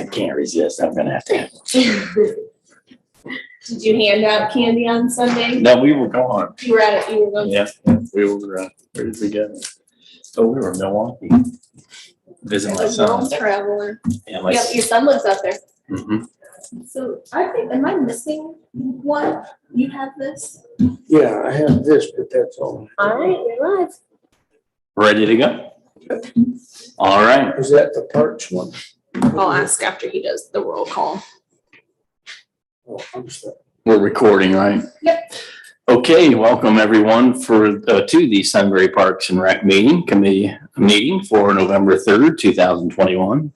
can't resist. I'm gonna have to have it. Did you hand out candy on Sunday? No, we were gone. You were at it, you were going. Yeah, we were, where did we go? Oh, we were in Milwaukee. Visit my son. World traveler. Yeah, my Yeah, your son lives out there. Mhm. So I think, am I missing one? You have this? Yeah, I have this, but that's all. All right, you're live. Ready to go? All right. Is that the parks one? I'll ask after he does the roll call. Oh, I'm sorry. We're recording, right? Yep. Okay, welcome everyone to the Sunbury Parks and Rec Committee meeting for November 3rd, 2021.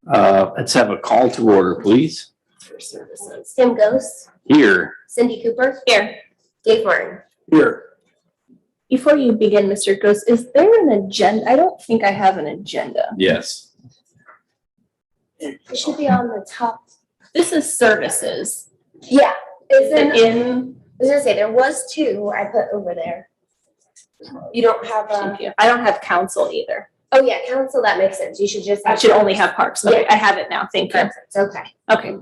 Let's have a call to order, please. For services. Tim Ghost, Here. Cindy Cooper, Here, Dave Martin. Here, before you begin, Mr. Ghost, is there an agenda? I don't think I have an agenda. Yes. It should be on the top. This is services. Yeah, Is it I in? was gonna say, there was two I put over there. You don't have Thank you. I don't have council either. oh yeah, council, that makes sense. You should just. I should only have parks. Okay, I have it now. Thank you. Perfect, okay. Okay.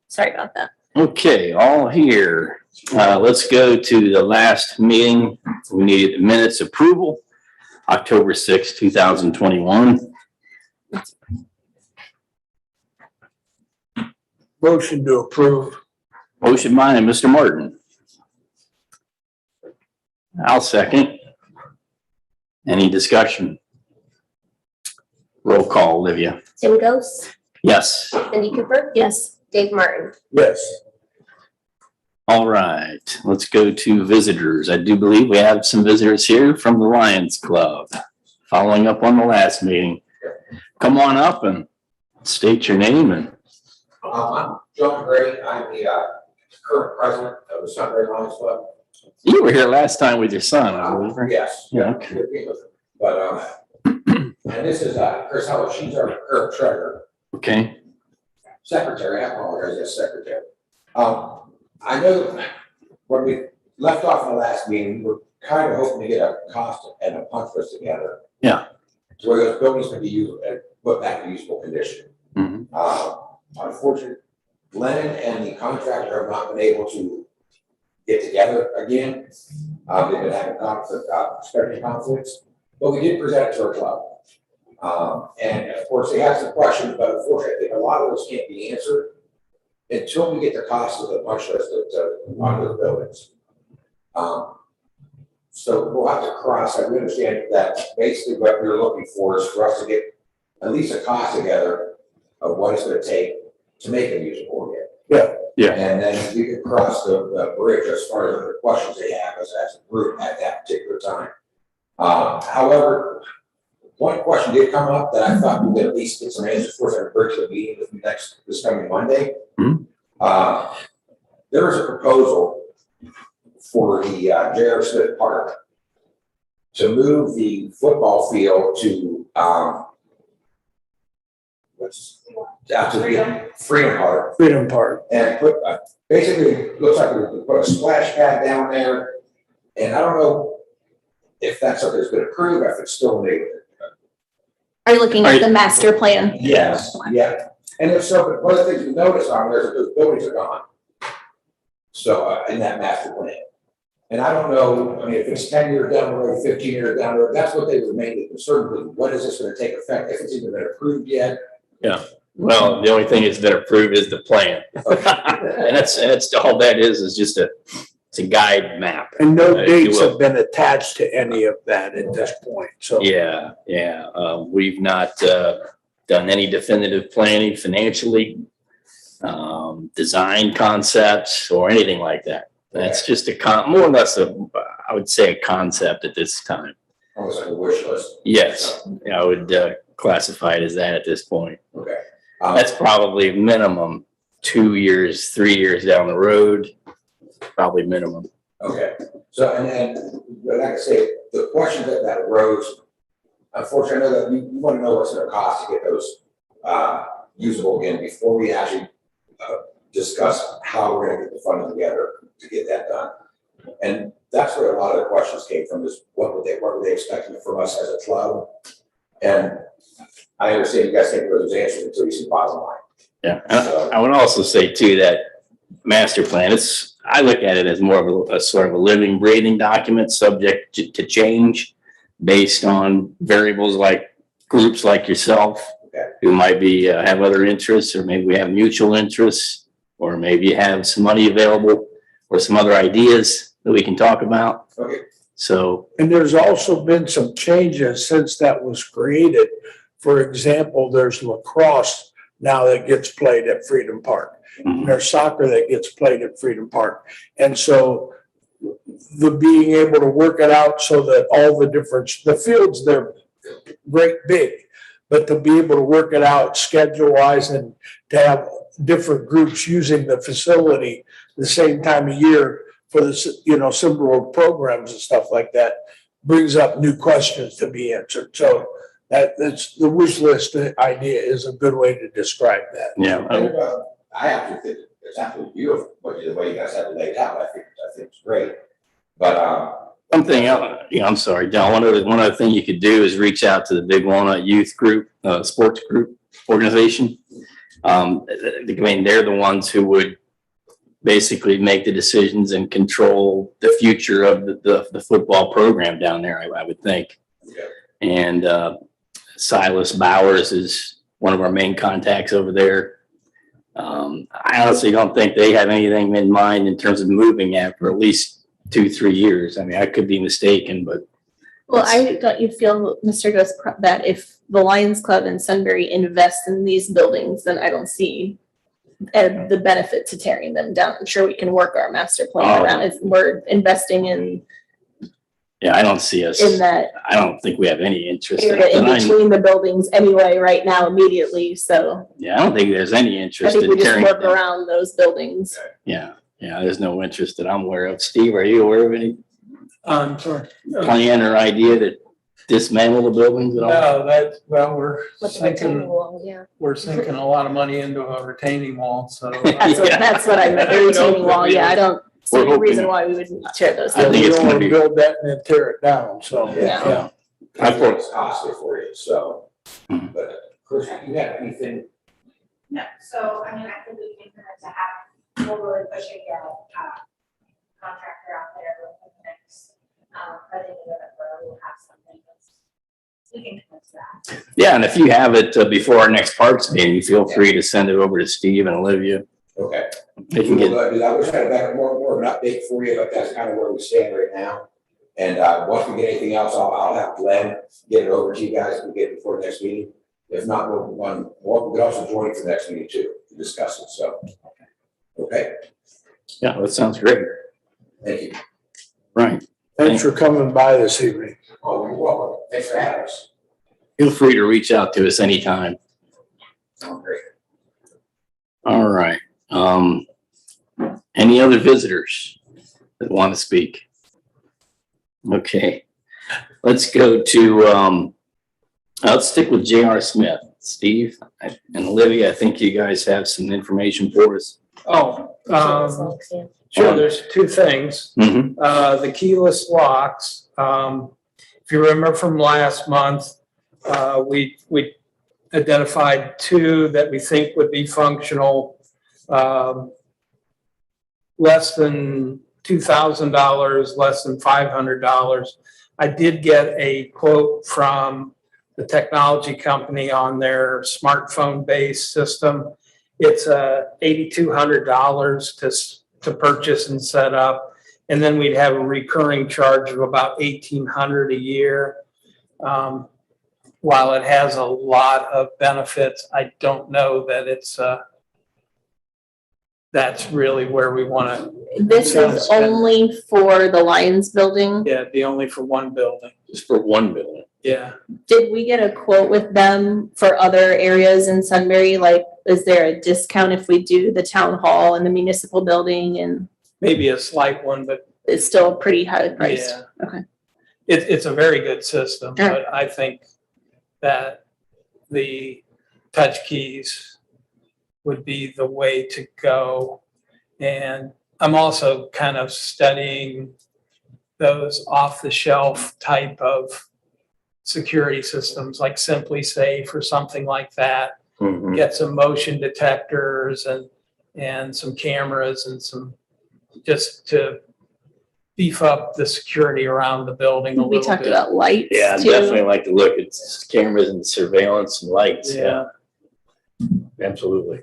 Sorry about that. Okay, all here. Let's go to the last meeting. We needed the minutes approval, October 6th, 2021. motion to approve. Motion by Mr. Martin. I'll second. Any discussion? Roll call, Olivia. Tim Ghost, Yes. Cindy Cooper, Yes. Dave Martin. Yes. All right, let's go to visitors. I do believe we have some visitors here from the Lions Club, following up on the last meeting. Come on up and state your name and I'm John Gray. I'm the current president of the Sunbury Lions Club. you were here last time with your son, I believe, right? Yes. Yeah, okay. But, and this is Chris Howard. She's our current treasurer, Okay, secretary. I apologize, yes, secretary. I know when we left off in the last meeting, we were kind of hoping to get a cost and a punch list together. Yeah. To where those buildings can be used and put back in useful condition. Mhm. Unfortunately, Lennon and the contractor have not been able to get together again. They've been having scheduling conflicts, but we did present it to our club. And of course, they have some questions, but unfortunately, I think a lot of those can't be answered until we get the cost of the punch list on those buildings. So we'll have to cross. I understand that basically what we're looking for is for us to get at least a cost together of what it's going to take to make it usable again. Yeah. And then we can cross the bridge as far as the questions they have as a group at that particular time. However, one question did come up that I thought we could at least get some answers for, so I bring to the meeting this coming Monday. Mhm. There is a proposal for the J.R. Smith Park to move the football field to out to the Freedom Park Freedom Park. and put basically it looks like we put a splash pad down there. And I don't know if that's something that's been approved, if it's still needed. Are you looking at the master plan? Yes, yeah. And if so, but one of the things we noticed on there is that those buildings are gone. So in that master plan. And I don't know, I mean, if it's 10 years down the road, 15 years down the road, that's what they were mainly concerned with. What is this going to take effect? If it's even been approved yet? Well, the only thing that's been approved is the plan. And that's all that is just it's a guide map. And no if you dates will. have been attached to any of that at this point, so. Yeah. We've not done any definitive planning financially, design concepts or anything like that. That's just more or less I would say a concept at this time. Almost like a wish list. Yes, I would classify it as that at this point. Okay. That's probably minimum 2 years, 3 years down the road, probably minimum. Okay. So, and like I say, the question that arose, unfortunately, I know that you want to know what's going to cost to get those usable again before we actually discuss how we're going to get the funding together to get that done. And that's where a lot of the questions came from, is what were they expecting from us as a club? And I understand you guys think those answers until you see the bottom line. Yeah, and I would also say too, that master plan, I look at it as more of a sort of a living, breathing document subject to change based on variables like groups like yourself, Okay. who might be, have other interests, or maybe we have mutual interests, or maybe you have some money available or some other ideas that we can talk about. Okay. So, And there's also been some changes since that was created. For example, there's lacrosse now that gets played at Freedom Park. And there's soccer that gets played at Freedom Park. And so the being able to work it out so that all the fields, they're great big, but to be able to work it out schedule wise and to have different groups using the facility the same time of year for the, similar programs and stuff like that brings up new questions to be answered. So that's the wish list idea is a good way to describe that. yeah. I actually think it's absolutely beautiful, but the way you guys have it laid out, I think it's great. But, One thing, I'm sorry, Don, one other thing you could do is reach out to the Big Walnut Youth Group, sports group organization. I mean, they're the ones who would basically make the decisions and control the future of the football program down there, I would think. okay. And Silas Bowers is one of our main contacts over there. I honestly don't think they have anything in mind in terms of moving after at least 2-3 years. I mean, I could be mistaken, but. Well, don't you feel, Mr. Ghost, that if the Lions Club and Sunbury invest in these buildings, then I don't see the benefit to tearing them down. I'm sure we can work our master plan around if we're investing in Yeah, I don't see us, that I don't think we have any interest in area in it. between the buildings anyway, right now, immediately. So Yeah, I don't think there's any I interest think in we just tearing. work it down. around those buildings. Yeah, there's no interest that I'm aware of. Steve, are you aware of any I'm sorry. plan or idea to dismantle the buildings at all? No, we're With the retaining sinking, wall, yeah. we're sinking a lot of money into a retaining wall, so. That's what I meant, the retaining wall. Yeah, I don't see We're any reason hoping- why we would tear those I down. think You it's don't gonna want to be- build that and then tear it down, so. Yeah. I thought it's costly for you, so, Mhm. but Chris, you have anything? No, so, I mean, I think we can kind of to have, we're really pushing a contractor out there within the next, by the end of November, we'll have something that's, we can commit to that. Yeah, and if you have it before our next parks meeting, feel free to send it over to Steve and Olivia. Okay. They can get, I wish I had better, more of an update for you, but that's kind of where we stand right now. And, once we get anything else, I'll have Glenn get it over to you guys and get it before the next meeting. If not, we could also join for the next meeting too, to discuss it, so. Okay, yeah, that sounds great. thank you. Right. Thanks for coming by this evening. Oh, you're welcome. Thanks for having us. Feel free to reach out to us anytime. Oh, great. All right. Any other visitors that want to speak? Okay, let's go to, let's stick with J.R. Smith. Steve and Olivia, I think you guys have some information for us. Oh, Yeah. sure, there's two things. Mm-hmm. The keyless locks, if you remember from last month, we identified two that we think would be functional, less than $2,000, less than $500. I did get a quote from the technology company on their smartphone-based system. It's $8,200 to purchase and set up. And then we'd have a recurring charge of about $1,800 a year. While it has a lot of benefits, I don't know that it's that's really where we want to. This is only for the Lions building. Yeah, it'd be only for one building. Just for one building. Yeah. Did we get a quote with them for other areas in Sunbury? Like, is there a discount if we do the town hall and the municipal building, and Maybe a slight one, but it's still pretty high priced? yeah. Okay. It's a very good system, Sure. but I think that the touch keys would be the way to go. And I'm also kind of studying those off-the-shelf type of security systems like Simply Safe or something like that. Mhm. Get some motion detectors and some cameras and some, just to beef up the security around the building a We little talked bit. about lights Yeah, I'd too. definitely like to look at cameras and surveillance and lights. Yeah, Absolutely.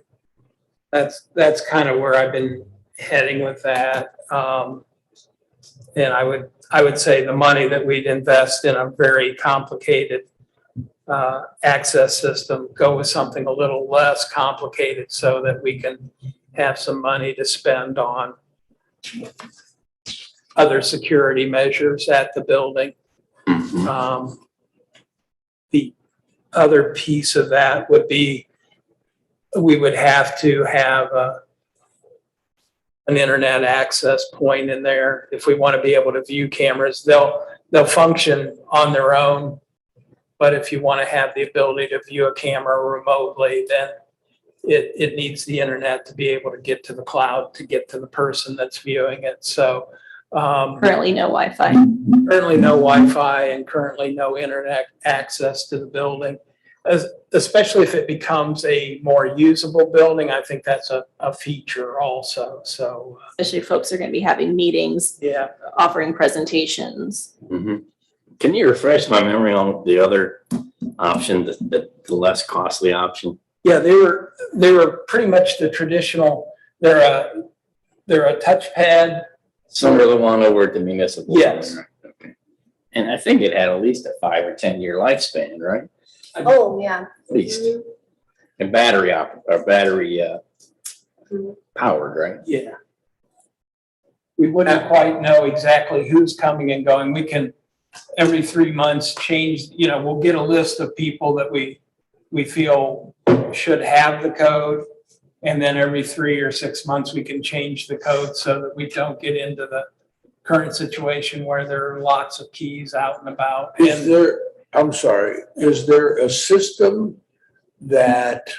that's kind of where I've been heading with that. And I would say the money that we'd invest in a very complicated access system, go with something a little less complicated so that we can have some money to spend on other security measures at the building. Mhm. The other piece of that would be, we would have to have an internet access point in there if we want to be able to view cameras. They'll function on their own, but if you want to have the ability to view a camera remotely, then it needs the internet to be able to get to the cloud, to get to the person that's viewing it. So Currently no Wi-Fi. currently no Wi-Fi and currently no internet access to the building. Especially if it becomes a more usable building, I think that's a feature also. So, Especially if folks are gonna be having meetings, yeah. offering presentations. Mhm. Can you refresh my memory on the other option, the less costly option? Yeah, they were pretty much the traditional, they're a touchpad. Similar to the one over at the municipal. Yes. Center, right? Okay. And I think it had at least a 5 or 10 year lifespan, right? Oh, yeah. At least. And battery powered, right? Yeah. We wouldn't quite know exactly who's coming and going. We can, every 3 months, change, we'll get a list of people that we feel should have the code. And then every 3 or 6 months, we can change the code so that we don't get into the current situation where there are lots of keys out and about. Is there, I'm sorry, is there a system that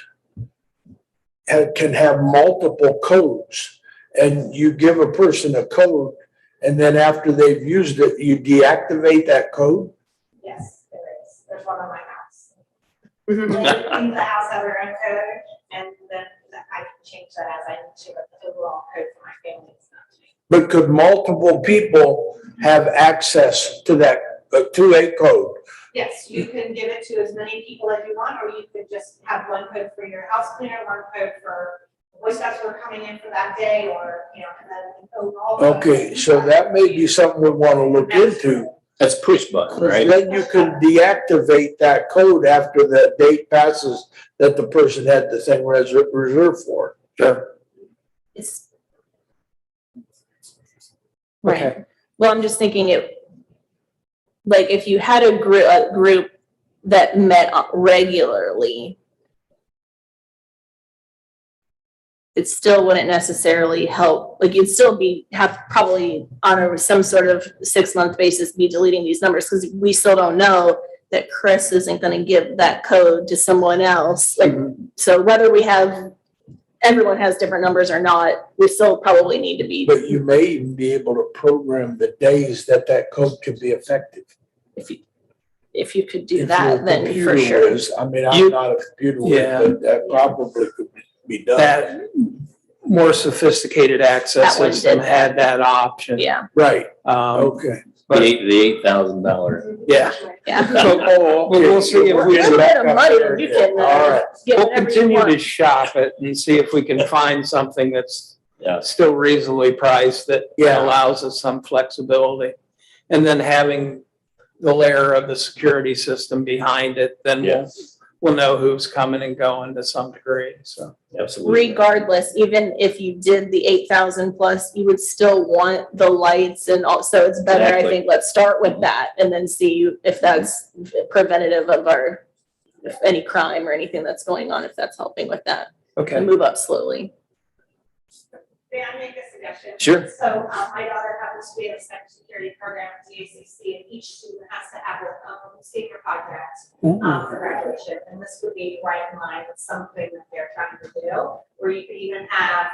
can have multiple codes? And you give a person a code, and then after they've used it, you deactivate that code? Yes, there is. There's one on my house. Everything in the house has their own code, and then I can change that as I need to, but the overall code for my family is not changed. But could multiple people have access to that, to a code? Yes, you can give it to as many people as you want, or you could just have one code for your house cleaner, one code for Boy Scouts who are coming in for that day, or, and then overall. Okay, so that may be something we want to look into. That's push button, right? Then you can deactivate that code after the date passes that the person had the thing reserved for. Sure. It's. Okay. Right. Well, I'm just thinking like if you had a group that met regularly, it still wouldn't necessarily help. Like you'd still have probably on some sort of 6-month basis be deleting these numbers because we still don't know that Chris isn't going to give that code to someone else. Like, so whether everyone has different numbers or not, we still probably need to be. But you may even be able to program the days that code can be effective. If you could do If that, your then for computer sure. whiz, I mean, I'm not a computer whiz, but that probably could be done. That more sophisticated access That one system did had that option. Yeah, Right, Um, okay. but The $8,000. yeah. yeah. So we'll see if we It's a can, bit of money and you can All right. get we'll whatever you continue to want. shop it and see if we can find something that's Yeah. still reasonably priced that Yeah. allows us some flexibility. And then having the layer of the security system behind it, then we'll know who's coming and going to some degree, so. Absolutely. Regardless, even if you did the 8,000 plus, you would still want the lights and also it's better, I Exactly. think, let's start with that and then see if that's preventative of if any crime or anything that's going on, if that's helping with that. Okay. And move up slowly. May I make a suggestion? Sure. So my daughter happens to be in a cybersecurity program at DACC, and each student has to have their own senior project for graduation. And this would be right in line with something that they're trying to do, where you could even have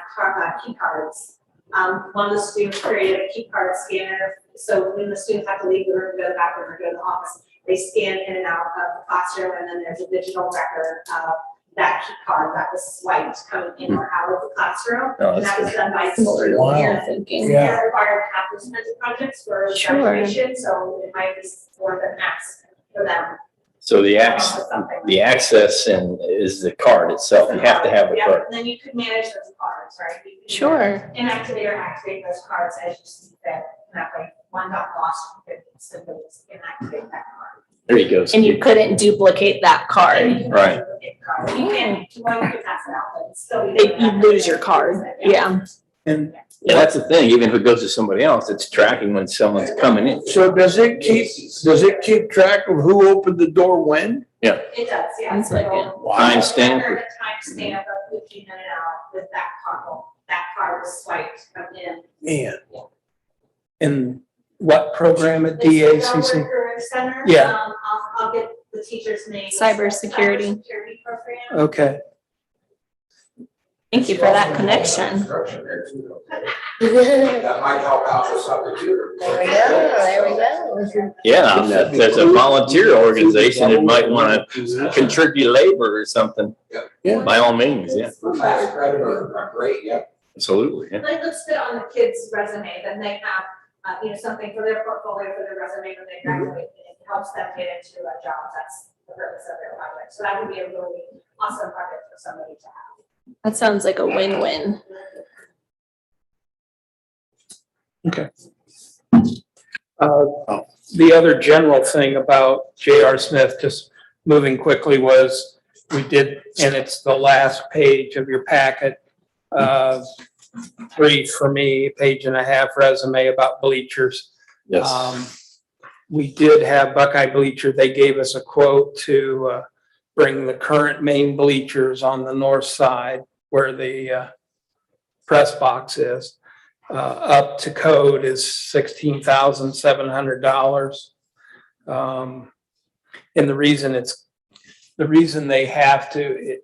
key cards. One of the students created a key card scanner, so when the students have to leave the room, go to the bathroom, or go to the office, They scan in and out of the classroom, and then there's a digital record of that key card that was swiped coming in or out of the classroom. Oh, And that's that was done by Similar to students. what you're Wow. thinking. Yeah. They're required to have those kinds of projects for Sure. graduation, so it might be more of an ask for them. So the access and is the card itself. You have to have a Yeah, card. and then you could manage those cards, right? You could Sure. inactivate or activate those cards as you see fit. That way, one got lost, you could simply just inactivate that card. There you go. And Steve. you couldn't duplicate that And card. you can Right. duplicate the card. You can, well, you can pass it out, but it's still. You lose your card. Yeah. And Yeah, that's the thing. Even if it goes to somebody else, it's tracking when someone's coming in. So does it keep track of who opened the door when? It does, yeah. It's like it. Timestamp. A timestamp of who came in and out with that card. That card was swiped from in. Man, in what program at It's the DACC? Reservoir Career Center. Yeah. I'll get the teacher's name. Cybersecurity. Cybersecurity program. Okay. Thank you for that connection. Instruction there too. That might help out with something too. There we go, there we go. Yeah, if there's a volunteer organization that might want to contribute labor or something. Yeah. By all means, yeah, Class credit are great, yeah. absolutely. Yeah. Like, let's fit on the kid's resume, then they have, something for their portfolio, for their resume when they graduate. It helps them get into a job. That's the purpose of their project. So that would be a really awesome project for somebody to have. That sounds like a win-win. The other general thing about J.R. Smith, just moving quickly, was we did, and it's the last page of your packet, brief for me, 1.5 page resume about bleachers. Yes. We did have Buckeye Bleacher. They gave us a quote to bring the current main bleachers on the north side where the press box is up to code is $16,700. And the reason they have to,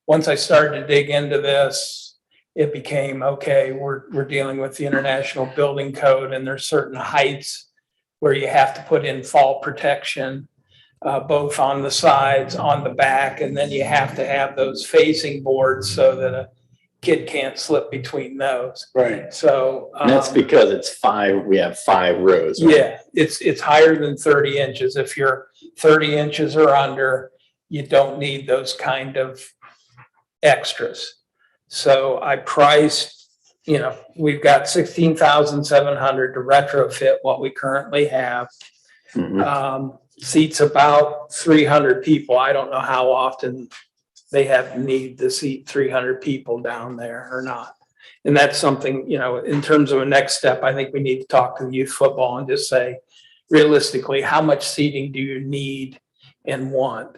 once I started to dig into this, it became, okay, we're dealing with the International Building Code, and there's certain heights where you have to put in fall protection, both on the sides, on the back, and then you have to have those facing boards so that a kid can't slip between those. right. So. And that's because we have 5 rows. Right? Yeah, it's higher than 30 inches. If you're 30 inches or under, you don't need those kind of extras. So I priced, we've got 16,700 to retrofit what we currently have. Mhm. Seats about 300 people. I don't know how often they have need to seat 300 people down there or not. And that's something, in terms of a next step, I think we need to talk to the youth football and just say, realistically, how much seating do you need and want?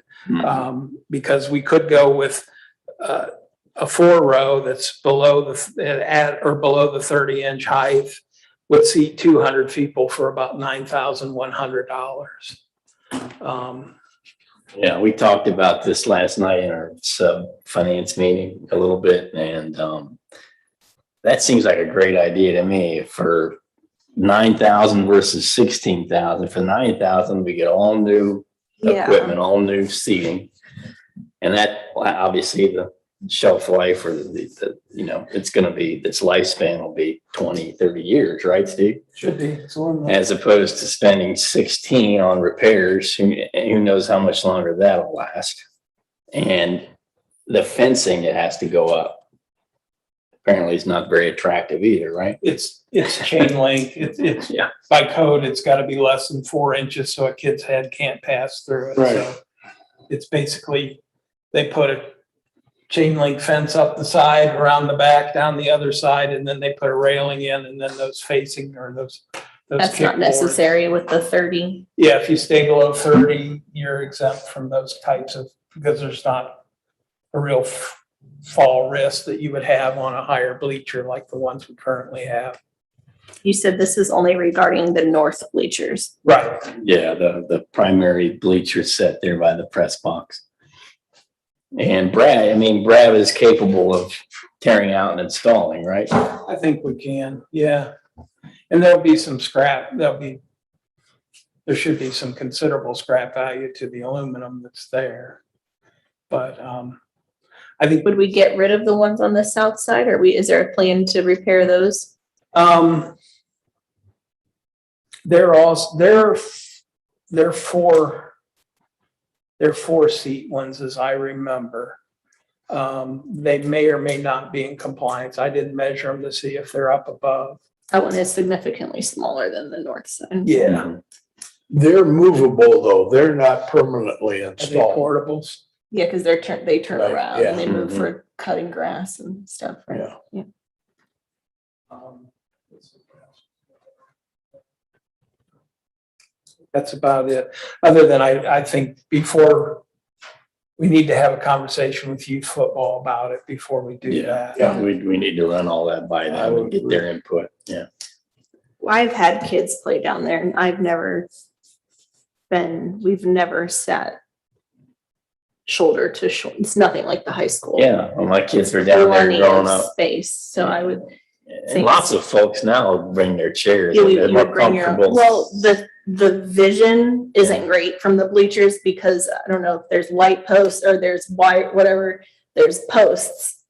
Because we could go with a 4-row that's below the 30-inch height would seat 200 people for about $9,100. Yeah, we talked about this last night in our sub-finance meeting a little bit, and that seems like a great idea to me. For 9,000 versus 16,000. For 9,000, we get all new equipment, all new seating, and that obviously the shelf life or it's going to be, its lifespan will be 20, 30 years, right, Steve? Should be. As opposed to spending 16 on repairs, who knows how much longer that'll last. And the fencing, it has to go up. Apparently it's not very attractive either, right? It's chain link. It's Yeah. by code, it's got to be less than 4 inches so a kid's head can't pass through it. Right. So it's basically, they put a chain link fence up the side, around the back, down the other side, and then they put a railing in, and then those facing or those That's not kickboards. necessary with the 30. Yeah, if you stay below 30, you're exempt from those types of, because there's not a real fall risk that you would have on a higher bleacher like the ones we currently have. You said this is only regarding the north bleachers. Right. Yeah, the primary bleacher set there by the press box. And Brad is capable of tearing out and installing, right? I think we can, yeah. And there'll be some scrap, there'll be there should be some considerable scrap value to the aluminum that's there. But I think Would we get rid of the ones on the south side, or is there a plan to repair those? they're 4-seat ones, as I remember. They may or may not be in compliance. I didn't measure them to see if they're up above. That one is significantly smaller than the north side. Yeah. They're movable though. They're not permanently Are they installed. portables? Yeah, because they turn Right, around and they yeah. move for cutting grass and stuff, right? Yeah. That's about it. Other than I think before, we need to have a conversation with youth football about it before we do that. Yeah. We need to run all that by I them would and get their input, yeah. I've had kids play down there and we've never sat shoulder to shoulder. It's nothing like the high school. Yeah, well, my kids were down there Plenty growing of up. space, so I would. And lots of folks now bring their chairs. You They're you more would bring your, comfortable. well, the vision isn't great from the bleachers because I don't know if there's light posts or there's wire, whatever, there's posts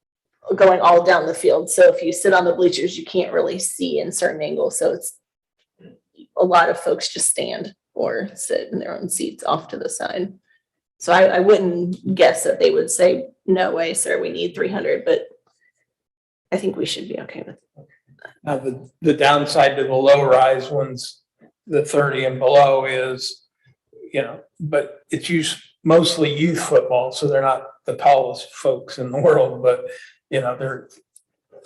going all down the field. So if you sit on the bleachers, you can't really see in certain angles. So it's a lot of folks just stand or sit in their own seats off to the side. So I wouldn't guess that they would say, no way, sir, we need 300, but I think we should be okay with it. Now, the downside to the low rise ones, the 30 and below is, but it's mostly youth football, so they're not the tallest folks in the world, but they're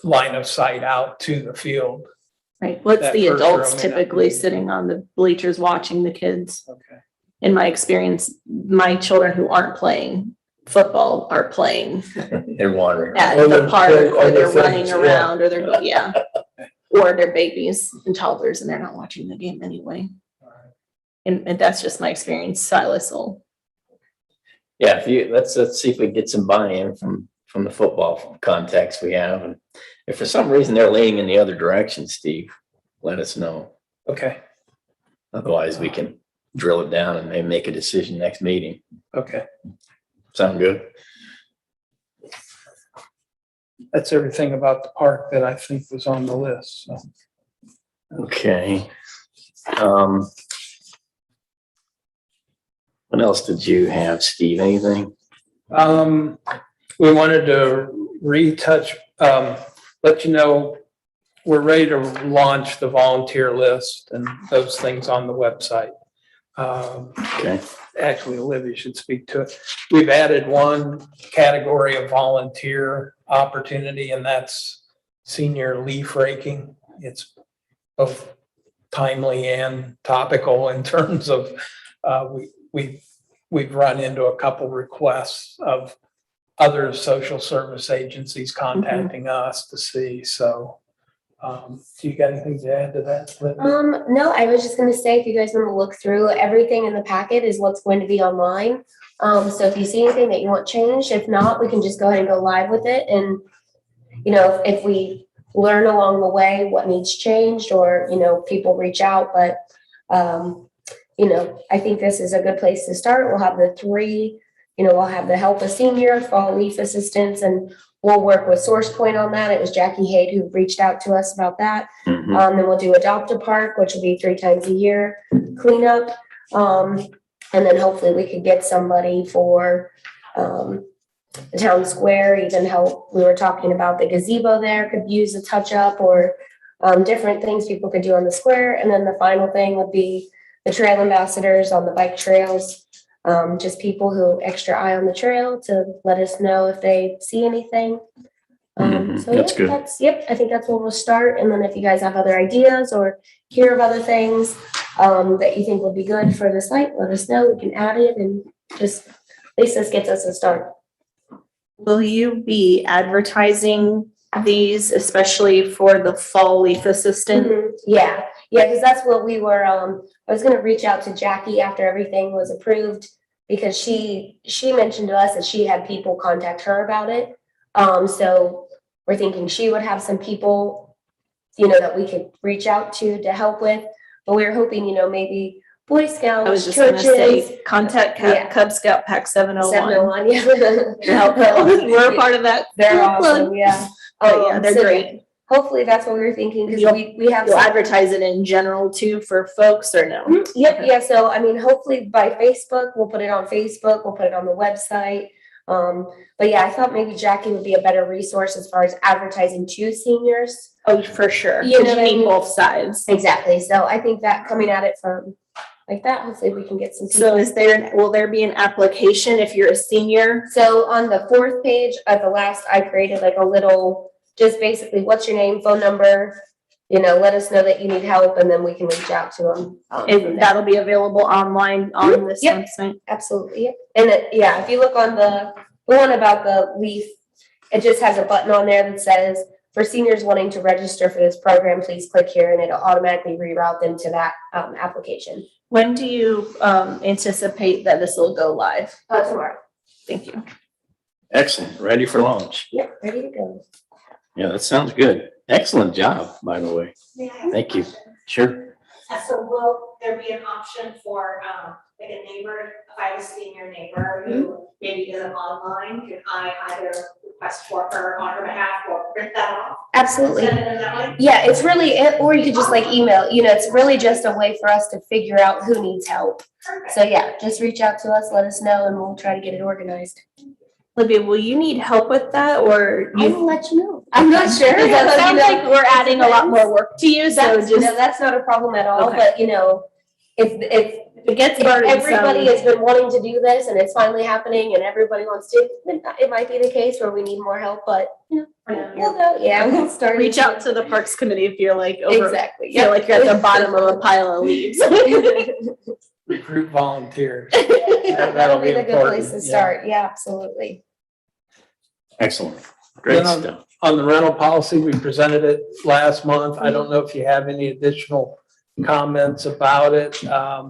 line of sight out to the field. Right. What's That the first row adults may not typically be- sitting on the bleachers watching the kids? Okay. In my experience, my children who aren't playing football are playing They're wandering. at Or the they're park, playing or other they're running things, yeah. around, or they're, yeah. Or they're babies and toddlers and they're not watching the game anyway. And that's just my experience. Silas will. Yeah, let's see if we can get some buy-in from the football contacts we have. And if for some reason they're leaning in the other direction, Steve, let us know. Okay. Otherwise, we can drill it down and maybe make a decision next meeting. Okay. Sound good? That's everything about the park that I think was on the list. So. Okay. What else did you have, Steve? Anything? We wanted to retouch, let you know, we're ready to launch the volunteer list and those things on the website. Okay. Actually, Olivia should speak to it. We've added one category of volunteer opportunity, and that's senior leaf raking. It's both timely and topical in terms of, we've run into a couple requests of other social service agencies contacting us to see. So, do you got anything to add to that, Linda? No, I was just gonna say, if you guys want to look through, everything in the packet is what's going to be online. So if you see anything that you want changed, if not, we can just go ahead and go live with it. And, if we learn along the way what needs changed, or, people reach out, but, I think this is a good place to start. We'll have the three, we'll have the help a senior, fall leaf assistance, and we'll work with Source Point on that. It was Jackie Haid who reached out to us about that. Mhm. Then we'll do Adopt a Park, which will be 3 times a year cleanup. And then hopefully we could get somebody for the town square, even help. We were talking about the gazebo there could use a touch up, or different things people could do on the square. And then the final thing would be the trail ambassadors on the bike trails. Just people who extra eye on the trail to let us know if they see anything. So That's yeah, good. Yep, I think that's where we'll start. And then if you guys have other ideas or hear of other things that you think would be good for the site, let us know. We can add it, and just, at least this gets us a start. Will you be advertising these, especially for the fall leaf assistant? Yeah, because that's what we were, I was gonna reach out to Jackie after everything was approved, because she mentioned to us that she had people contact her about it. So we're thinking she would have some people, that we could reach out to help with, but we were hoping, maybe Boy I was Scouts, just gonna churches, say, contact Yeah. Cub Scout Pack 701. 701, yeah. Help. We're a part of that. They're Club. awesome, yeah. But yeah, they're So great. Hopefully that's what we were thinking, because You'll- we have. You'll some- advertise it in general too for folks or no? Yep, yeah, so I mean, hopefully by Facebook, we'll put it on Facebook, we'll put it on the website. But yeah, I thought maybe Jackie would be a better resource as far as advertising to seniors. Oh, for sure. You know Because what I you need mean? both sides. Exactly, so I think that coming at it from like that, hopefully we can get some people. So will there be an application if you're a senior? So on the 4th page at the last, I created like a little, just basically, what's your name, phone number? Let us know that you need help, and then we can reach out to them. And that'll be available online on this Yep. website. Absolutely, yep. And yeah, if you look on the one about the leaf, it just has a button on there that says, for seniors wanting to register for this program, please click here, and it'll automatically reroute them to that application. When do you anticipate that this will go live? Tomorrow. Thank you. Excellent. Ready for launch. Yep, ready to go. Yeah, that sounds good. Excellent job, by the way. May I ask Thank a you. question? Sure. So will there be an option for, like a neighbor, if I have a senior neighbor who maybe isn't online, can I either request for her on her behalf or print that off? Absolutely. Send it in that way? Yeah, it's really, or you could just like email, it's really just a way for us to figure out who needs help. Perfect. So yeah, just reach out to us, let us know, and we'll try to get it organized. Olivia, will you need help with that or I you? will let you know. I'm not sure. Because that sounds like we're adding a lot more work to you, so No, just, that's not a problem at all, Okay. but if if it gets if everybody burdensome. has been wanting to do this and it's finally happening and everybody wants to, then it might be the case where we need more help, but we'll go, we'll start. Reach out to the Parks Committee if you're like Exactly. feel like you're at the bottom of a pile of leaves. Recruit volunteers. That'll be the good place important, to yeah. start, yeah, absolutely. Excellent. Great Then stuff. On the rental policy, we presented it last month. I don't know if you have any additional comments about it.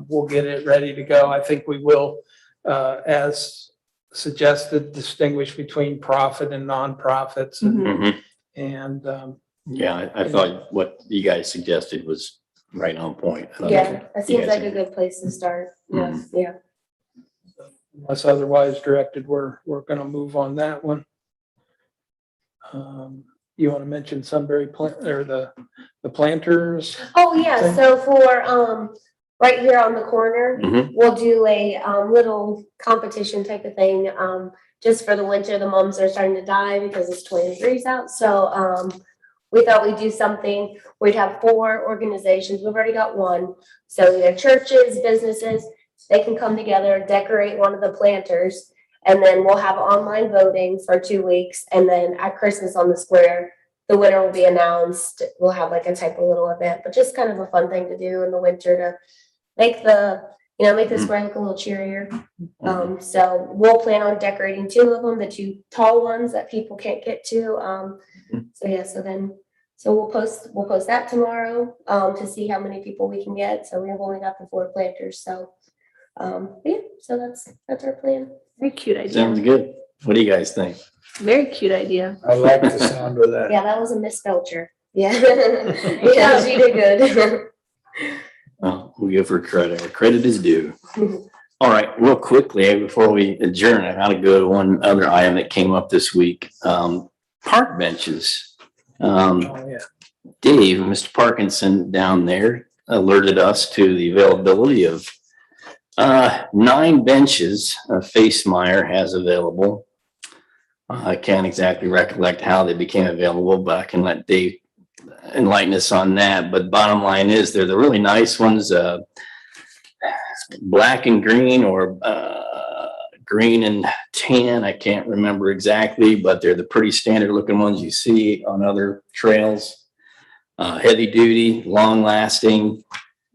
We'll get it ready to go. I think we will, as suggested, distinguish between profit and nonprofits. Mhm. And Yeah, I thought what you guys suggested was right on point. I don't know. Yeah, that seems guys like a have- good place to start, yeah, Mhm. yeah. unless otherwise directed, we're gonna move on that one. You want to mention Sunbury plant or the planters? Oh, yeah, thing? so for, right here on the corner, Mhm. we'll do a, little competition type of thing, just for the winter. The mums are starting to die because it's 20 degrees out, so, we thought we'd do something. We'd have 4 organizations. We've already got one. So either churches, businesses, they can come together, decorate one of the planters, and then we'll have online voting for 2 weeks. And then at Christmas on the square, the winner will be announced. We'll have like a type of little event, but just kind of a fun thing to do in the winter to make the square look a little cheerier. So we'll plan on decorating 2 of them, the 2 tall ones that people can't get to. So yeah, so we'll post that tomorrow, to see how many people we can get. So we've only got the 4 planters, so, yeah, so that's our plan. Very cute idea. Sounds good. What do you guys think? Very cute idea. I like the sound of that. Yeah, that was a Miss Belcher. Yeah. Yeah, she did good. Well, we'll give her credit. Her credit is due. All right, real quickly, before we adjourn, I gotta go to one other item that came up this week. Park benches. Oh, yeah. Dave, Mr. Parkinson down there alerted us to the availability of 9 benches Facemeyer has available. I can't exactly recollect how they became available, but I can let Dave enlighten us on that. But bottom line is they're the really nice ones, black and green or green and tan. I can't remember exactly, but they're the pretty standard looking ones you see on other trails. Heavy duty, long lasting.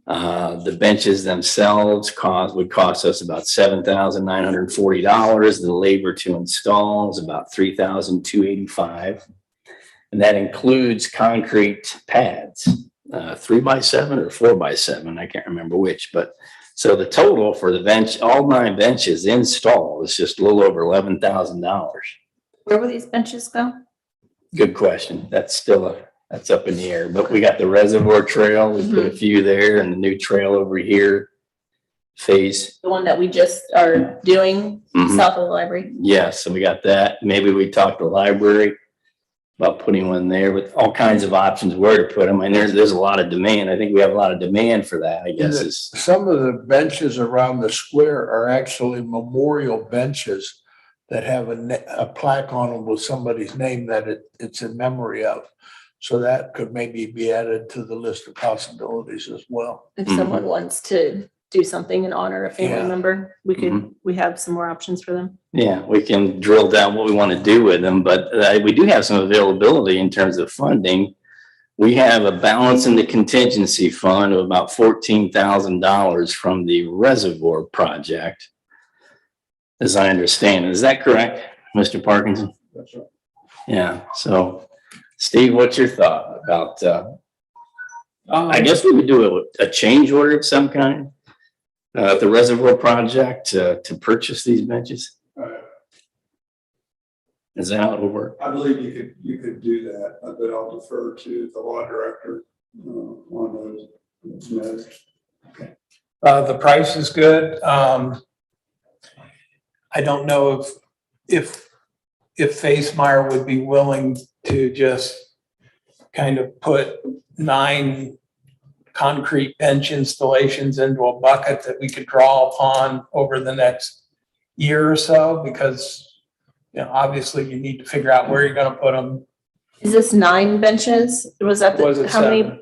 The benches themselves would cost us about $7,940. The labor to install is about $3,285. And that includes concrete pads, 3x7 or 4x7. I can't remember which, but so the total for the bench, all 9 benches installed is just a little over $11,000. Where will these benches go? Good question. That's up in the air, but we got the Reservoir Trail. We put a few there and the new trail over here. phase? The one that we just are doing Mhm. south of the library. Yes, so we got that. Maybe we talked to the library about putting one there with all kinds of options where to put them. And there's a lot of demand. I think we have a lot of demand for that, I guess is. Some of the benches around the square are actually memorial benches that have a plaque on them with somebody's name that it's in memory of. So that could maybe be added to the list of possibilities as well. If Mhm. someone wants to do something in honor of a family Yeah. member, we have some more options for them. Yeah, we can drill down what we want to do with them, but we do have some availability in terms of funding. We have a balance in the contingency fund of about $14,000 from the Reservoir project, as I understand. Is that correct, Mr. Parkinson? That's right. Yeah, so Steve, what's your thought about, I guess we would do a change order of some kind? The Reservoir project to purchase these benches? Is that how it would work? I believe you could do that, but I'll defer to the law director on those matters. The price is good. I don't know if Facemeyer would be willing to just kind of put 9 concrete bench installations into a bucket that we could draw upon over the next year or so, because, you know, obviously you need to figure out where you're gonna put them. Is this 9 benches? Was that Was it how many? 7?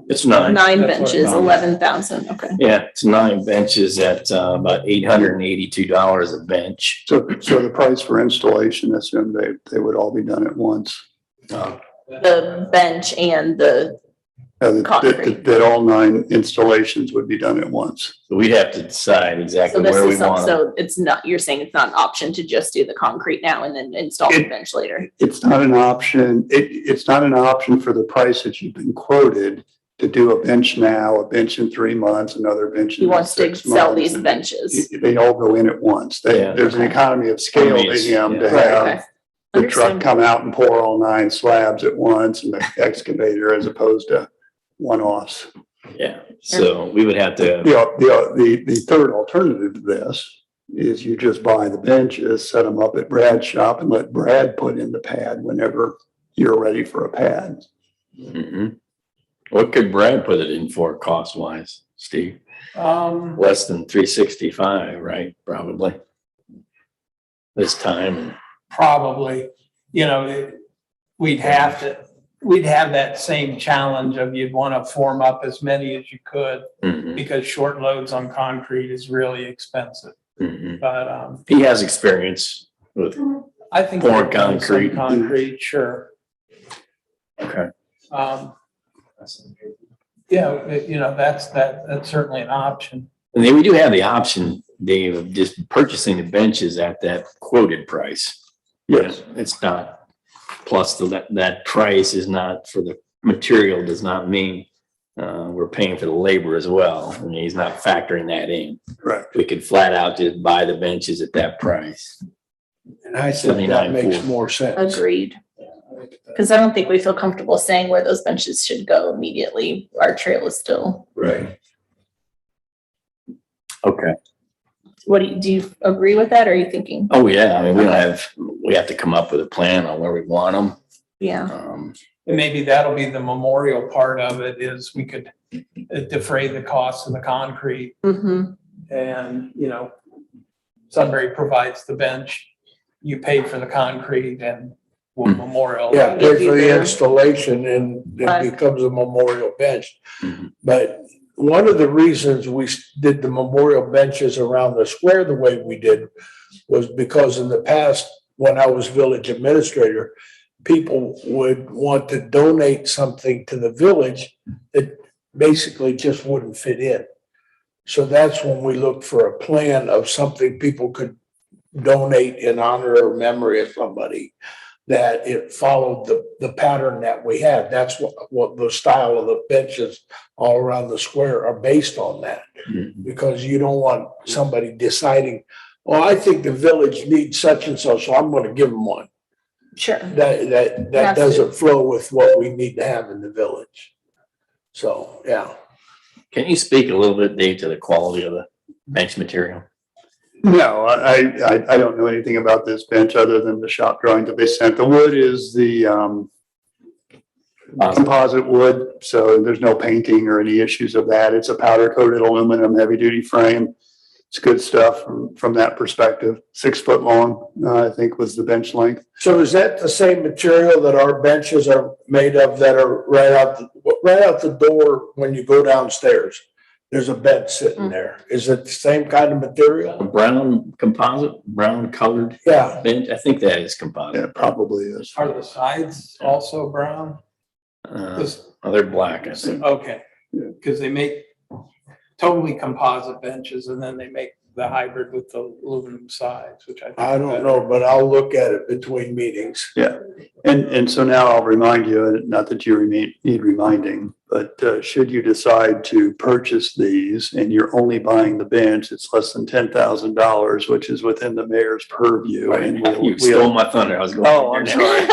It's 9. 9 That's what I benches, thought. 11,000. Okay. Yeah, it's 9 benches at about $882 a bench. So the price for installation, assume they would all be done at once. The bench and the concrete. That all 9 installations would be done at once. So we'd have to decide So exactly this where we is some, want them. so it's not, you're saying it's not an option to just do the concrete now and then install the It- bench later? It's not an option. It's not an option for the price that you've been quoted to do a bench now, a bench in 3 months, another bench He in wants to 6 sell months. these benches. They all go in at once. Yeah. There's an Okay. economy of scale to Economies, him to yeah. Right, have okay. the truck Understood. come out and pour all 9 slabs at once and the excavator as opposed to one-offs. Yeah, so we would have to, The third alternative to this is you just buy the benches, set them up at Brad's shop and let Brad put in the pad whenever you're ready for a pad. Mhm. What could Brad put it in for cost wise, Steve? Less than 365, right? Probably. This time. Probably, you know, we'd have that same challenge of you'd want to form up as many as you could, Mhm, because short loads on concrete is really expensive. mhm. But He has experience with, I think. Pouring we've done some concrete. Concrete, sure. okay. Yeah, you know, that's certainly an option. And then we do have the option, Dave, of just purchasing the benches at that quoted price. Yes. It's not, plus that price is not for the material, does not mean we're paying for the labor as well. I mean, he's not factoring that in. Correct. We could flat out just buy the benches at that price. And I think that makes 79.4. more sense. Agreed. Because I don't think we feel comfortable saying where those benches should go immediately. Our trail is still, Right. Okay. do you agree with that or are you thinking? Oh, yeah. I mean, we have to come up with a plan on where we want them. Yeah. And maybe that'll be the memorial part of it, is we could defray the cost of the concrete, Mm-hmm. and, you know, Sunbury provides the bench, you pay for the concrete, and we'll memorial. Yeah, Give pay you for the the- installation and Right. it becomes a memorial bench. Mhm. But one of the reasons we did the memorial benches around the square the way we did was because in the past, when I was village administrator, people would want to donate something to the village that basically just wouldn't fit in. So that's when we looked for a plan of something people could donate in honor or memory of somebody, that it followed the pattern that we had. That's what the style of the benches all around the square are based on that. Mhm. Because you don't want somebody deciding, well, I think the village needs such and so, so I'm gonna give them one. Sure. That Has to. doesn't flow with what we need to have in the village. So, yeah. Can you speak a little bit, Dave, to the quality of bench material? No, I don't know anything about this bench other than the shop drawing that they sent. The wood is the composite wood, so there's no painting or any issues of that. It's a powder coated aluminum heavy duty frame. It's good stuff from that perspective. 6 foot long, I think was the bench length. So is that the same material that our benches are made of that are right out the door when you go downstairs? There's a bench sitting there. Is it the same kind of material? A brown composite, brown colored Yeah. bench? I think that is composite. Yeah, it probably is. Are the sides also brown? They're black, I think. Okay, because they make totally composite benches and then they make the hybrid with the aluminum sides, which I don't know, but I'll look at it between meetings. Yeah, and so now I'll remind you, not that you need reminding, but should you decide to purchase these and you're only buying the bench, it's less than $10,000, which is within the mayor's purview. And You stole my thunder. I was going. Oh, I'm sorry.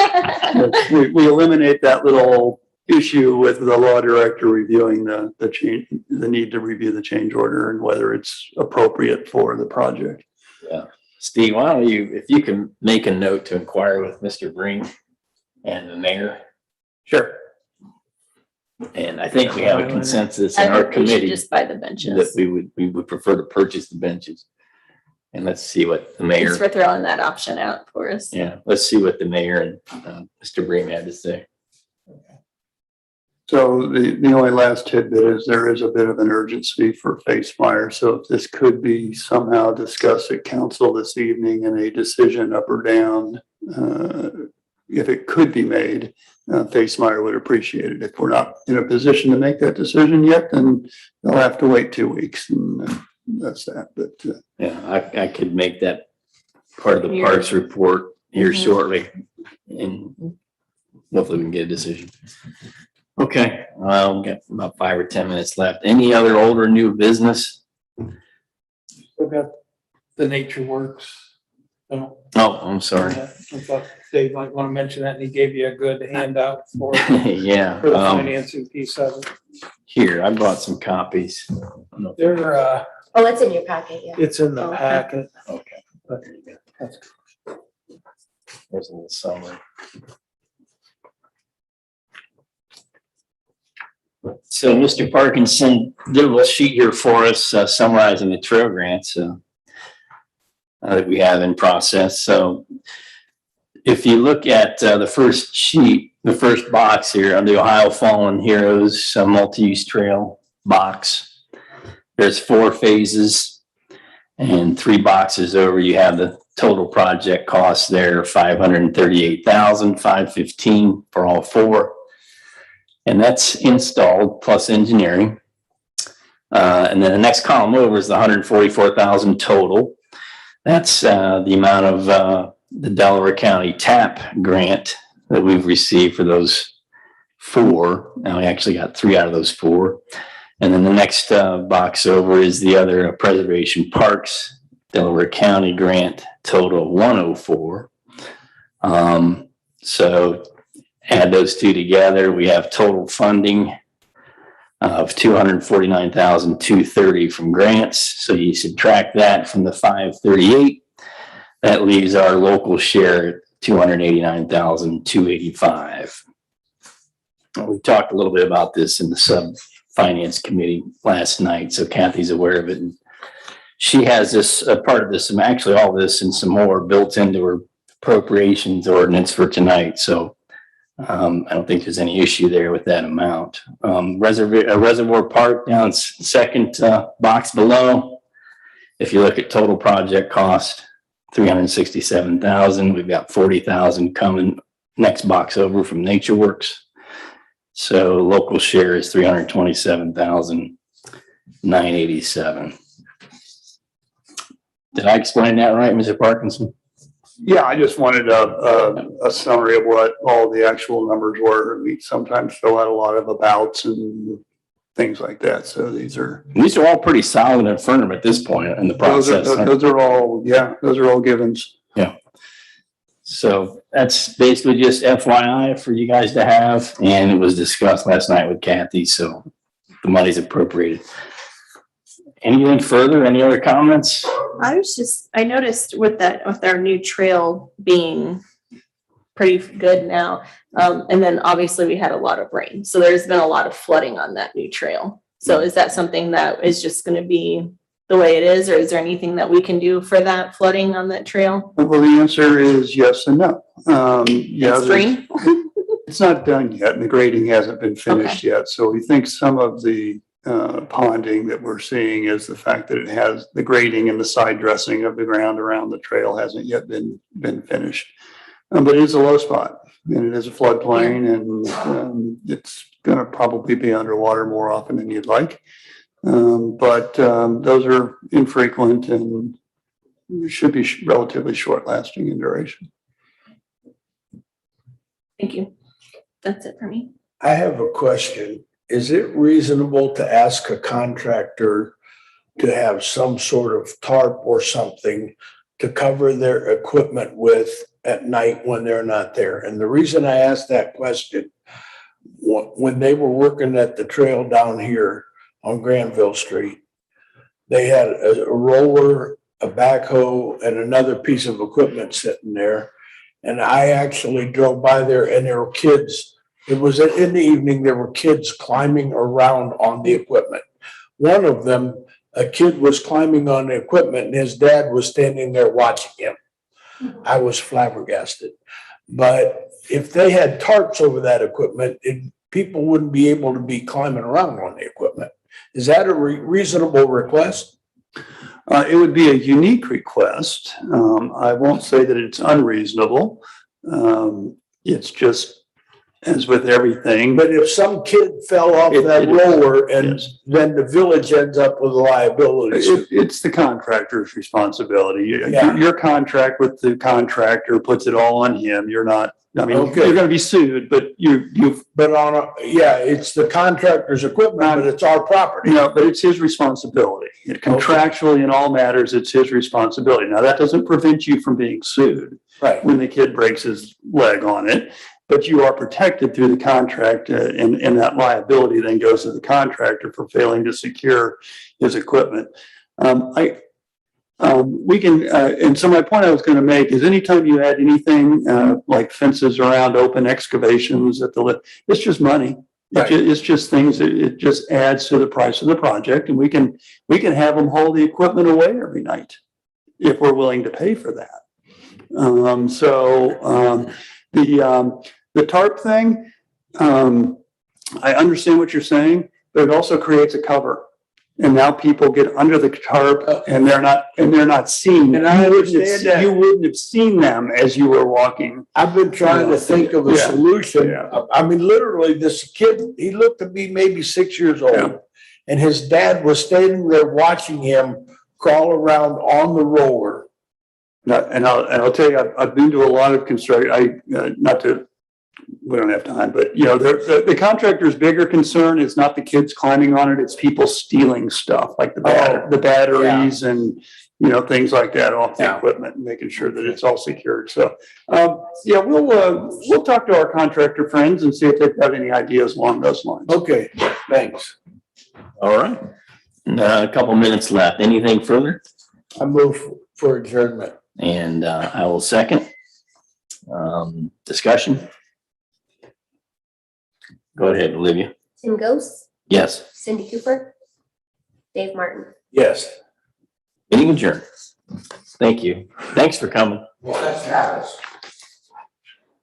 We eliminate that little issue with the law director reviewing the change, the need to review the change order and whether it's appropriate for the project. Yeah. Steve, why don't you, if you can make a note to inquire with Mr. Brink and the mayor. Sure. And I think we have a consensus in I our think we should committee just buy the that benches. we would prefer to purchase the benches. And let's see what the mayor, Thanks for throwing that option out for us. yeah, let's see what the mayor and Mr. Brink had to say. So the only last tidbit is there is a bit of an urgency for Face Fire. So if this could be somehow discussed at council this evening and a decision up or down, if it could be made, Face Fire would appreciate it. If we're not in a position to make that decision yet, then they'll have to wait 2 weeks, and that's that. But Yeah, I could make that part of the Here. parks report here Mhm. shortly, and hopefully we can get a decision. Okay, well, we got about 5 or 10 minutes left. Any other old or new business? Still got the Nature Works. Oh, Oh, I'm sorry. I thought Dave might want to mention that, and he gave you a good handout for Yeah, the financing piece of it. here, I brought some copies. They're, Oh, it's in your packet, yeah. it's in the Okay. packet. Okay. But That's There's a little summary. So Mr. Parkinson did a little sheet here for us summarizing the trail grants that we have in process. So if you look at the first sheet, the first box here on the Ohio Fallen Heroes multi-use trail box, there's 4 phases, and 3 boxes over you have the total project cost there, $538,515 for all 4. And that's installed plus engineering. And then the next column over is the $144,000 total. That's the amount of the Delaware County TAP grant that we've received for those 4. Now we actually got 3 out of those 4. And then the next box over is the other Preservation Parks Delaware County grant, total of 104. So add those 2 together, we have total funding of $249,230 from grants. So you subtract that from the 538, that leaves our local share at $289,285. We talked a little bit about this in the sub-finance committee last night, so Kathy's aware of it. And she has this, a part of this, and actually all this and some more built into her appropriations ordinance for tonight. So I don't think there's any issue there with that amount. Reservoir Park down second box below. If you look at total project cost, $367,000. We've got $40,000 coming next box over from Nature Works. So local share is $327,987. Did I explain that right, Mr. Parkinson? yeah, I just wanted a summary of what all the actual numbers were. We sometimes fill out a lot of abouts and things like that. So these are all pretty solid and firm at this point in the process. those are all, yeah, those are all givens. Yeah. So that's basically just FYI for you guys to have, and it was discussed last night with Kathy, so the money's appropriated. Anything further? Any other comments? I noticed with our new trail being pretty good now. And then obviously we had a lot of rain. So there's been a lot of flooding on that new trail. So is that something that is just gonna be the way it is, or is there anything that we can do for that flooding on that trail? Well, the answer is yes and no. Yeah, It's spring? it's not done yet and the grading hasn't been finished yet. So we think some of the ponding that we're seeing is the fact that it has the grading and the side dressing of the ground around the trail hasn't yet been finished. But it is a low spot and it is a floodplain and it's going to probably be underwater more often than you'd like. But those are infrequent and should be relatively short lasting in duration. Thank you. That's it for me. I have a question. Is it reasonable to ask a contractor to have some sort of tarp or something to cover their equipment with at night when they're not there? And the reason I asked that question, when they were working at the trail down here on Granville Street, they had a roller, a backhoe, and another piece of equipment sitting there. And I actually drove by there and there were kids. It was in the evening, there were kids climbing around on the equipment. One of them, a kid was climbing on the equipment and his dad was standing there watching him. I was flabbergasted. But if they had tarps over that equipment, people wouldn't be able to be climbing around on the equipment. Is that a reasonable request? It would be a unique request. I won't say that it's unreasonable. It's just as with everything. But if some kid fell off that roller and then the village ends up with liabilities. It's the contractor's responsibility. Yeah. Your contract with the contractor puts it all on him. You're not, I mean, Okay. you're going to be sued, but But it's the contractor's equipment, but it's our property. no, but it's his responsibility. Contractually in all matters, it's his responsibility. Now, that doesn't prevent you from being sued Right. when the kid breaks his leg on it, but you are protected through the contract, and that liability then goes to the contractor for failing to secure his equipment. We can, and so my point I was going to make is anytime you add anything like fences around open excavations it's just money. Right. It's just things that it just adds to the price of the project, and we can have them haul the equipment away every night if we're willing to pay for that. The tarp thing, I understand what you're saying, but it also creates a cover. And now people get under the tarp and they're not seen. And I understand that. You wouldn't have seen them as you were walking. I've been trying to think of a Yeah. solution. Yeah. I mean, literally, this kid, he looked to be maybe 6 years old. Yeah. And his dad was standing there watching him crawl around on the roller. And I'll tell you, I've been to a lot of construction. We don't have time, but the contractor's bigger concern is not the kids climbing on it; it's people stealing stuff like the batteries and things like that off the equipment, and making sure that it's all secured. So, we'll talk to our contractor friends and see if they've got any ideas along those lines. Okay, thanks. All right. A couple minutes left. Anything further? I move for adjournment. And I will second. Discussion. Go ahead, Olivia. Tim Ghost, Yes. Cindy Cooper, Dave Martin. Yes. Meeting adjourned. Thank you. Thanks for coming. Well, that's Travis.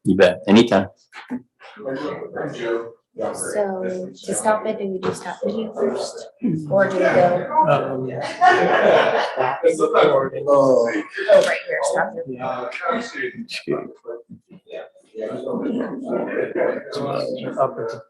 You bet. Anytime. So to stop it, do we do stop video first? Or do we go, oh, right here, stop video. Up at the